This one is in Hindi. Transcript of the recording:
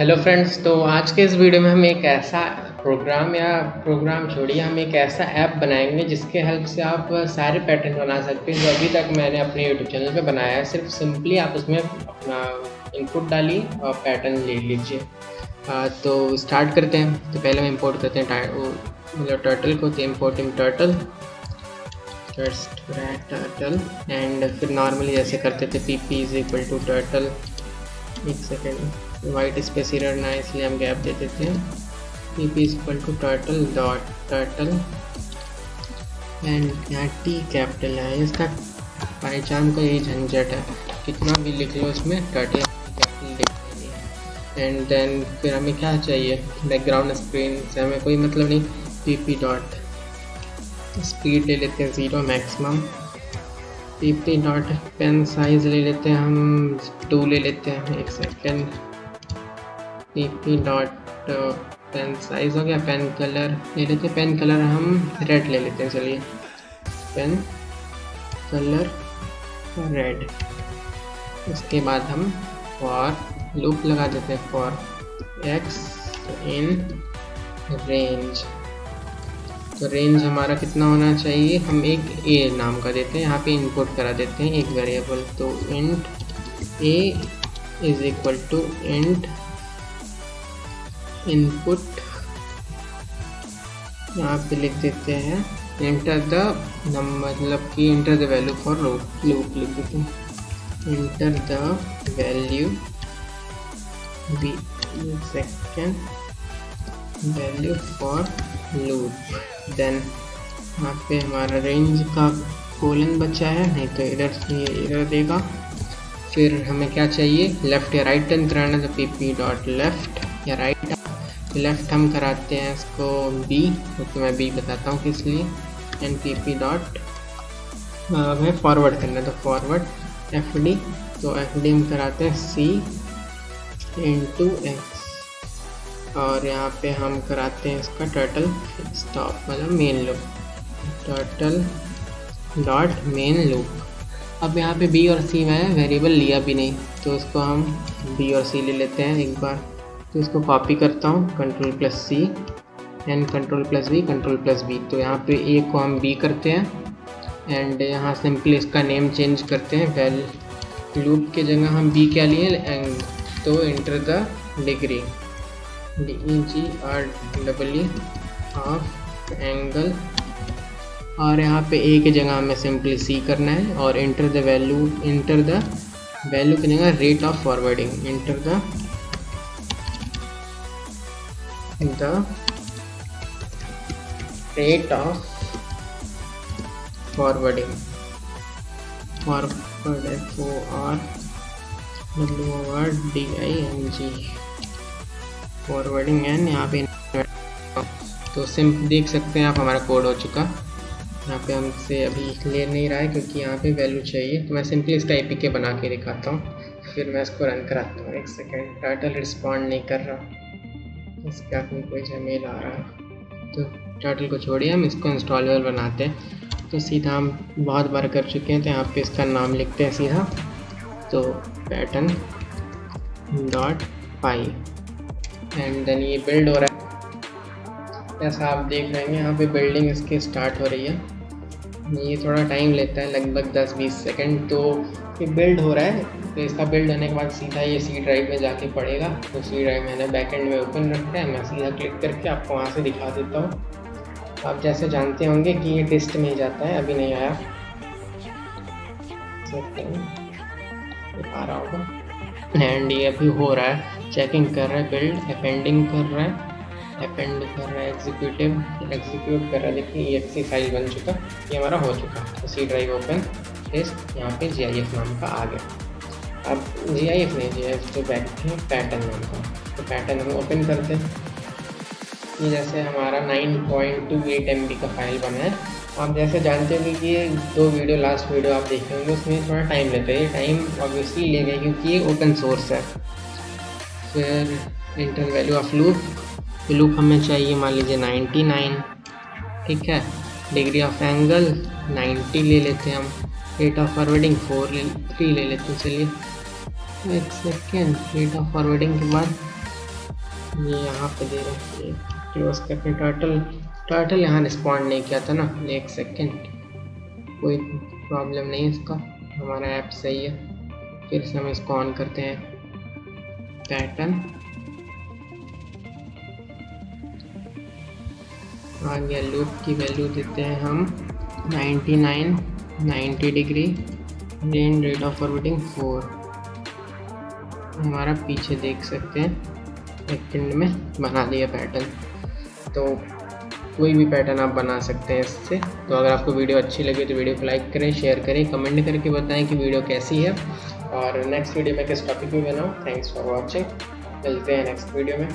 हेलो फ्रेंड्स, तो आज के इस वीडियो में हम एक ऐसा प्रोग्राम छोड़िए, हम एक ऐसा ऐप बनाएंगे जिसके हेल्प से आप सारे पैटर्न बना सकते हैं जो अभी तक मैंने अपने यूट्यूब चैनल पे बनाया है। सिर्फ सिंपली आप उसमें अपना इनपुट डालिए और पैटर्न ले लीजिए। तो स्टार्ट करते हैं। तो पहले हम इंपोर्ट करते हैं मतलब टर्टल को। तो इम्पोर्टिंग टर्टल एंड फिर नॉर्मली जैसे करते थे pp is equal to turtle. एक सेकेंड, वाइट स्पेस एरर ना इसलिए हम गैप दे देते हैं। pp is equal to turtle dot turtle and यहाँ टी कैपिटल है। इसका पहचान का यही झंझट है, कितना भी लिख लो इसमें टर्टल कैपिटल लिख देंगे। एंड देन फिर हमें क्या चाहिए, बैकग्राउंड स्क्रीन से हमें कोई मतलब नहीं। pp डॉट स्पीड ले लेते हैं 0 maximum. pp dot pen size ले लेते हैं हम 2 ले लेते हैं। एक second, pp dot pen size हो गया। पेन कलर ले लेते हैं, पेन कलर हम रेड ले लेते हैं। चलिए पेन कलर रेड। उसके बाद हम फॉर लूप लगा देते हैं, फॉर x इन रेंज। तो रेंज हमारा कितना होना चाहिए, हम एक a नाम का देते हैं, यहाँ पे इनपुट करा देते हैं एक वेरिएबल। तो int a is equal to int input, यहाँ पे लिख देते हैं इंटर द मतलब कि enter the value for loop लिख देते हैं। Enter the value b second value for loop. Then यहाँ पे हमारा रेंज का कोलन बचा है, नहीं तो इधर से इधर देगा। फिर हमें क्या चाहिए, लेफ़्ट या राइट टर्न कराना। तो pp डॉट लेफ़्ट या राइट। लेफ़्ट हम कराते हैं इसको b, क्योंकि मैं b बताता हूँ किस लिए। एंड pp डॉट हमें फॉरवर्ड करना है, तो फॉरवर्ड fd। तो fd हम कराते हैं c इंटू x। और यहाँ पे हम कराते हैं इसका टर्टल स्टॉप मतलब main loop, turtle dot main loop. अब यहाँ पे b और c में वेरिएबल लिया भी नहीं, तो इसको हम b और c ले लेते हैं एक बार। तो इसको कॉपी करता हूँ, Ctrl+C एंड Ctrl+V तो यहाँ पे a को हम b करते हैं एंड यहाँ सिंपली इसका नेम चेंज करते हैं। वेल लूप के जगह हम b क्या लिए, तो enter the degree DEGREE of angle. और यहाँ पे a की जगह हमें सिंपली c करना है और इंटर द वैल्यू की जगह rate of forwarding, enter the rate of forwarding, forwarding and यहाँ पे तो सिंप देख सकते हैं आप हमारा कोड हो चुका। यहाँ पे हमसे अभी ले नहीं रहा है क्योंकि यहाँ पे वैल्यू चाहिए। तो मैं सिंपली इसका APK बना के दिखाता हूँ, फिर मैं इसको रन कराता हूँ। एक सेकेंड, टर्टल रिस्पॉन्ड नहीं कर रहा, इसके हाथ में कोई मेल आ रहा है। तो टर्टल को छोड़िए, हम इसको इंस्टॉलेबल बनाते हैं। तो सीधा हम बहुत बार कर चुके हैं, तो यहाँ पे इसका नाम लिखते हैं सीधा, तो pattern dot py and then ये बिल्ड हो रहा है। जैसा आप देख रहे हैं यहाँ पे बिल्डिंग इसकी स्टार्ट हो रही है। ये थोड़ा टाइम लेता है, लगभग 10-20 सेकंड। तो ये बिल्ड हो रहा है, तो इसका बिल्ड होने के बाद सीधा ये सी ड्राइव में जाके पड़ेगा। तो सी ड्राइव मैंने बैकएंड में ओपन रखा है, मैं सीधा क्लिक करके आपको वहाँ से दिखा देता हूँ। आप जैसे जानते होंगे कि ये टेस्ट में ही जाता है, अभी नहीं आया, आ रहा होगा। एंड ये अभी हो रहा है, चेकिंग कर रहा है, बिल्ड अपेंडिंग कर रहा है, एग्जीक्यूट कर रहा है। देखिए exe फाइल बन चुका, ये हमारा हो चुका। तो सी ड्राइव ओपन टेस्ट, यहाँ पे GIF नाम का आ गया। अब GIF तो बैक है पैटर्न नाम का, तो पैटर्न हम ओपन करते हैं। ये जैसे हमारा 9.28 MB का फाइल बना है। आप जैसे जानते होंगे कि ये लास्ट वीडियो आप देखे होंगे, उसमें थोड़ा टाइम लेता है। ये टाइम ऑब्वियसली लेगा क्योंकि ये ओपन सोर्स है। फिर इंटर वैल्यू ऑफ लूप हमें चाहिए, मान लीजिए 99, ठीक है। डिग्री ऑफ एंगल 90 ले लेते हैं हम। रेट ऑफ फॉरवर्डिंग 3 ले लेते हैं। चलिए एक सेकेंड, रेट ऑफ फॉरवर्डिंग के बाद ये यहाँ पे दे रहे हैं, क्लोज करके टर्टल यहाँ रिस्पॉन्ड नहीं किया था ना, 1 सेकेंड, कोई प्रॉब्लम नहीं है इसका, हमारा ऐप सही है। फिर से हम इसको ऑन करते हैं, पैटर्न आ गया। लूप की वैल्यू देते हैं हम 99, 90 degree, rain rate of orbiting 4। हमारा पीछे देख सकते हैं सेकंड में बना दिया पैटर्न। तो कोई भी पैटर्न आप बना सकते हैं इससे। तो अगर आपको वीडियो अच्छी लगी तो वीडियो को लाइक करें, शेयर करें, कमेंट करके बताएं कि वीडियो कैसी है और नेक्स्ट वीडियो में किस टॉपिक में बनाऊँ। थैंक्स फॉर वॉचिंग, मिलते हैं नेक्स्ट वीडियो में।